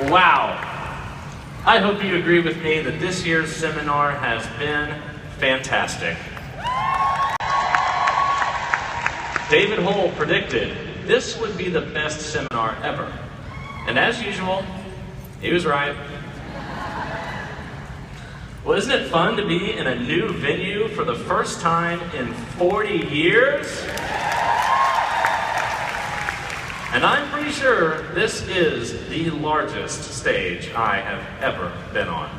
Wow. I hope you agree with me that this year's seminar has been fantastic. David Hull predicted this would be the best seminar ever. And as usual, he was right. Well, isn't it fun to be in a new venue for the first time in 40 years? And I'm pretty sure this is the largest stage I have ever been on.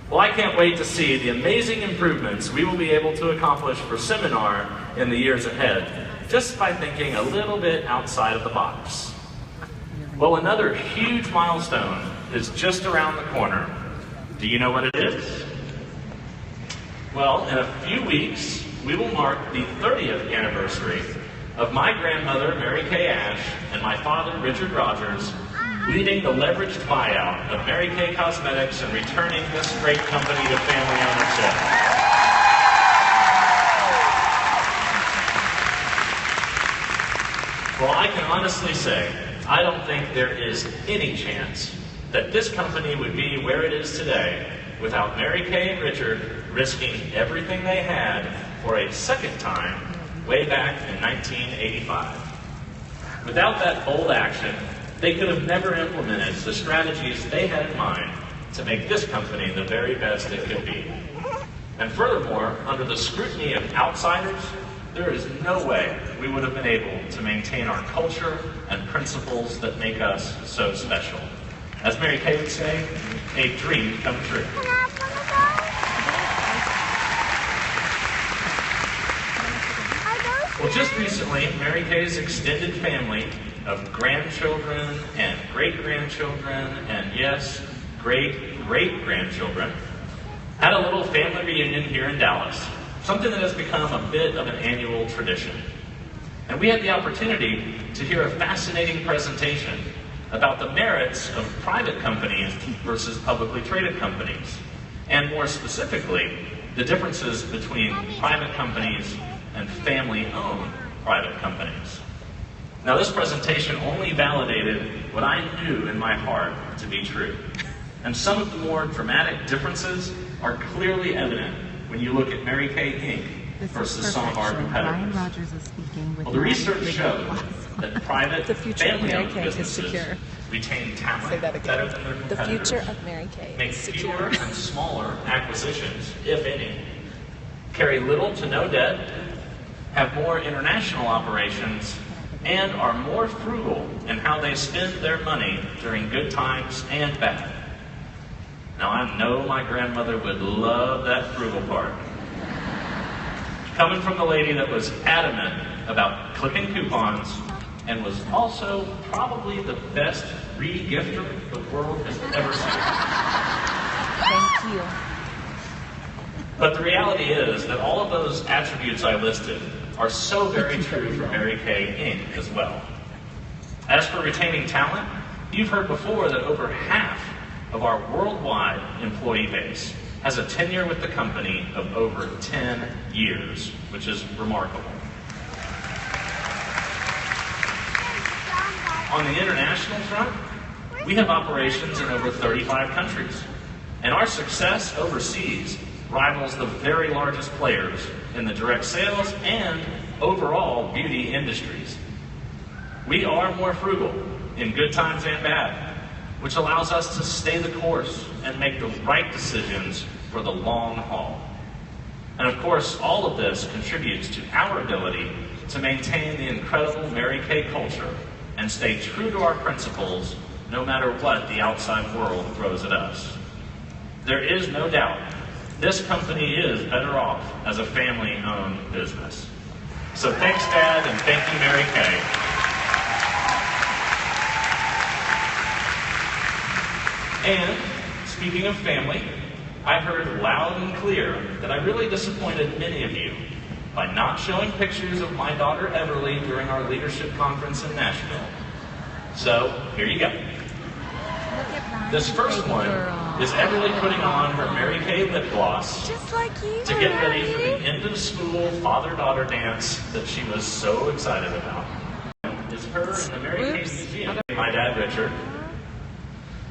Well, I can't wait to see the amazing improvements we will be able to accomplish for seminar in the years ahead, just by thinking a little bit outside of the box. Well, another huge milestone is just around the corner. Do you know what it is? Well, in a few weeks, we will mark the 30th anniversary of my grandmother, Mary Kay Ash, and my father, Richard Rogers, leading the leveraged buyout of Mary Kay Cosmetics and returning this great company to family ownership. Well, I can honestly say, I don't think there is any chance that this company would be where it is today without Mary Kay and Richard risking everything they had for a second time way back in 1985. Without that bold action, they could have never implemented the strategies they had in mind to make this company the very best it could be. And furthermore, under the scrutiny of outsiders, there is no way we would have been able to maintain our culture and principles that make us so special. As Mary Kay would say, a dream come true. Well, just recently, Mary Kay's extended family of grandchildren and great-grandchildren and, yes, great-great-grandchildren had a little family reunion here in Dallas, something that has become a bit of an annual tradition. And we had the opportunity to hear a fascinating presentation about the merits of private companies versus publicly traded companies, and more specifically, the differences between private companies and family-owned private companies. Now, this presentation only validated what I knew in my heart to be true. And some of the more dramatic differences are clearly evident when you look at Mary Kay Inc. versus some of our competitors. Well, the research shows that private family-owned businesses retain talent better than their competitors, the future of Mary Kay make fewer and smaller acquisitions, if any, carry little to no debt, have more international operations, and are more frugal in how they spend their money during good times and bad. Now, I know my grandmother would love that frugal part. Coming from the lady that was adamant about clipping coupons and was also probably the best re-gifter the world has ever seen. Thank you. But the reality is that all of those attributes I listed are so very true for Mary Kay Inc. as well. As for retaining talent, you've heard before that over half of our worldwide employee base has a tenure with the company of over 10 years, which is remarkable. On the international front, we have operations in over 35 countries, and our success overseas rivals the very largest players in the direct sales and overall beauty industries. We are more frugal in good times and bad, which allows us to stay the course and make the right decisions for the long haul. And of course, all of this contributes to our ability to maintain the incredible Mary Kay culture and stay true to our principles no matter what the outside world throws at us. There is no doubt this company is better off as a family-owned business. So thanks, Dad, and thank you, Mary Kay. And speaking of family, I heard loud and clear that I really disappointed many of you by not showing pictures of my daughter Everly during our leadership conference in Nashville. So here you go. This first one is Everly putting on her Mary Kay lip gloss Just like you, to get ready for the end of school father-daughter dance that she was so excited about. It's her in the Mary Kay Museum. My dad, Richard,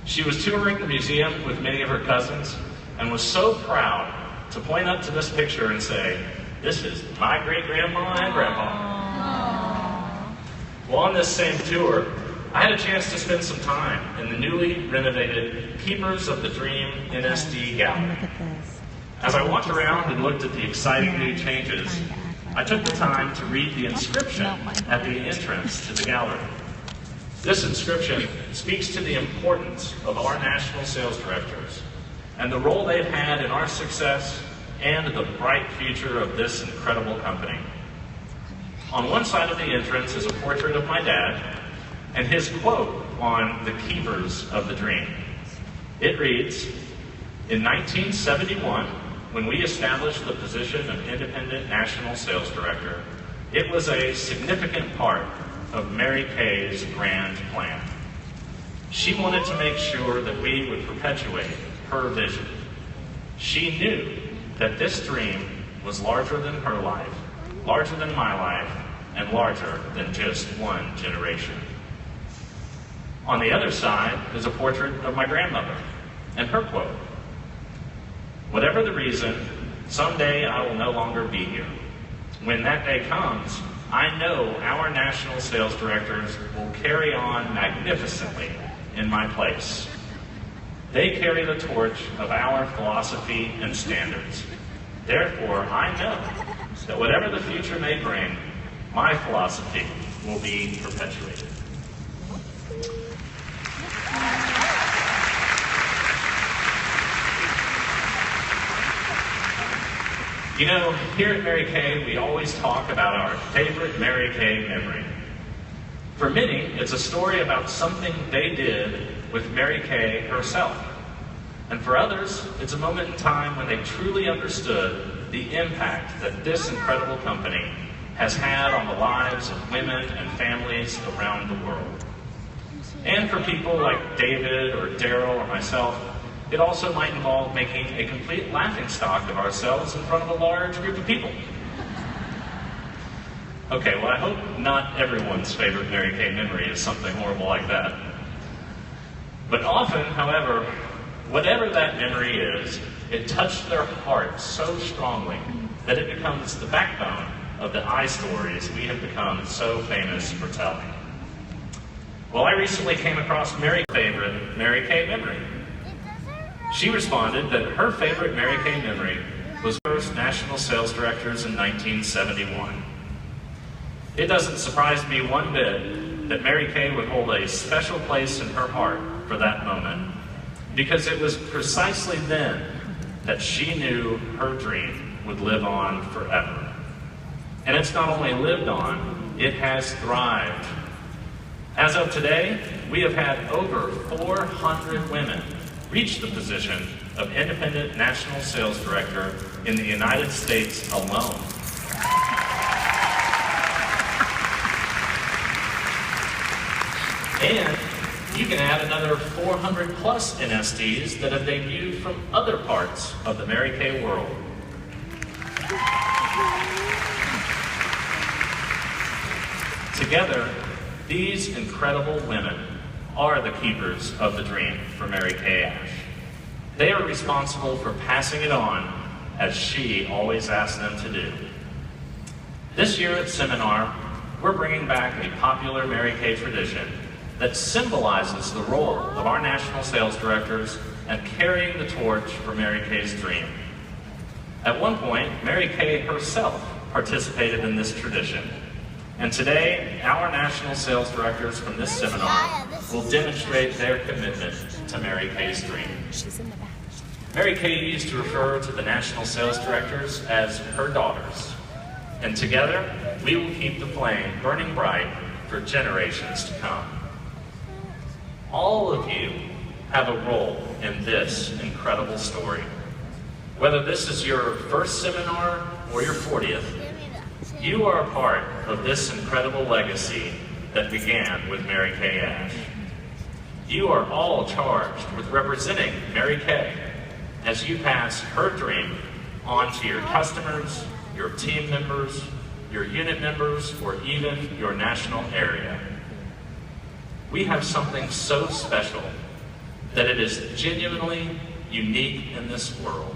She was touring the museum with many of her cousins and was so proud to point up to this picture and say, "This is my great-grandma and grandpa." Well, on this same tour, I had a chance to spend some time in the newly renovated Keepers of the Dream NSD gallery. Look at this. As I walked around and looked at the exciting new changes, I took the time to read the inscription at the entrance to the gallery. This inscription speaks to the importance of our national sales directors and the role they've had in our success and the bright future of this incredible company. On one side of the entrance is a portrait of my dad and his quote on the Keepers of the Dream. It reads, "In 1971, when we established the position of Independent National Sales Director, it was a significant part of Mary Kay's grand plan. She wanted to make sure that we would perpetuate her vision. She knew that this dream was larger than her life, larger than my life, and larger than just one generation." On the other side is a portrait of my grandmother and her quote, "Whatever the reason, someday I will no longer be here. When that day comes, I know our national sales directors will carry on magnificently in my place. They carry the torch of our philosophy and standards. Therefore, I know that whatever the future may bring, my philosophy will be perpetuated." You know, here at Mary Kay, we always talk about our favorite Mary Kay memory. For many, it's a story about something they did with Mary Kay herself. And for others, it's a moment in time when they truly understood the impact that this incredible company has had on the lives of women and families around the world. And for people like David or Daryl or myself, it also might involve making a complete laughingstock of ourselves in front of a large group of people. Okay, well, I hope not everyone's favorite Mary Kay memory is something horrible like that. But often, however, whatever that memory is, it touched their heart so strongly that it becomes the backbone of the I-stories we have become so famous for telling. Well, I recently came across Mary's favorite Mary Kay memory. She responded that her favorite Mary Kay memory was first national sales directors in 1971. It doesn't surprise me one bit that Mary Kay would hold a special place in her heart for that moment, because it was precisely then that she knew her dream would live on forever. And it's not only lived on, it has thrived. As of today, we have had over 400 women reach the position of Independent National Sales Director in the United States alone. And you can add another 400 plus NSDs that have debuted from other parts of the Mary Kay world. Together, these incredible women are the keepers of the dream for Mary Kay Ash. They are responsible for passing it on as she always asked them to do. This year at Seminar, we're bringing back a popular Mary Kay tradition that symbolizes the role of our national sales directors and carrying the torch for Mary Kay's dream. At one point, Mary Kay herself participated in this tradition. And today, our national sales directors from this seminar will demonstrate their commitment to Mary Kay's dream. Mary Kay used to refer to the national sales directors as her daughters. And together, we will keep the flame burning bright for generations to come. All of you have a role in this incredible story. Whether this is your first seminar or your 40th, you are a part of this incredible legacy that began with Mary Kay Ash. You are all charged with representing Mary Kay as you pass her dream on to your customers, your team members, your unit members, or even your national area. We have something so special that it is genuinely unique in this world.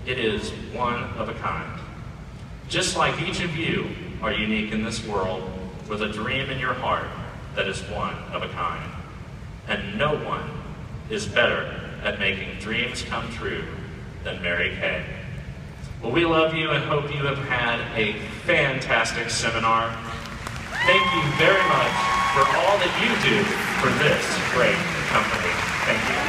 It is one of a kind. Just like each of you are unique in this world with a dream in your heart that is one of a kind. And no one is better at making dreams come true than Mary Kay. Well, we love you and hope you have had a fantastic seminar. Thank you very much for all that you do for this great company. Thank you.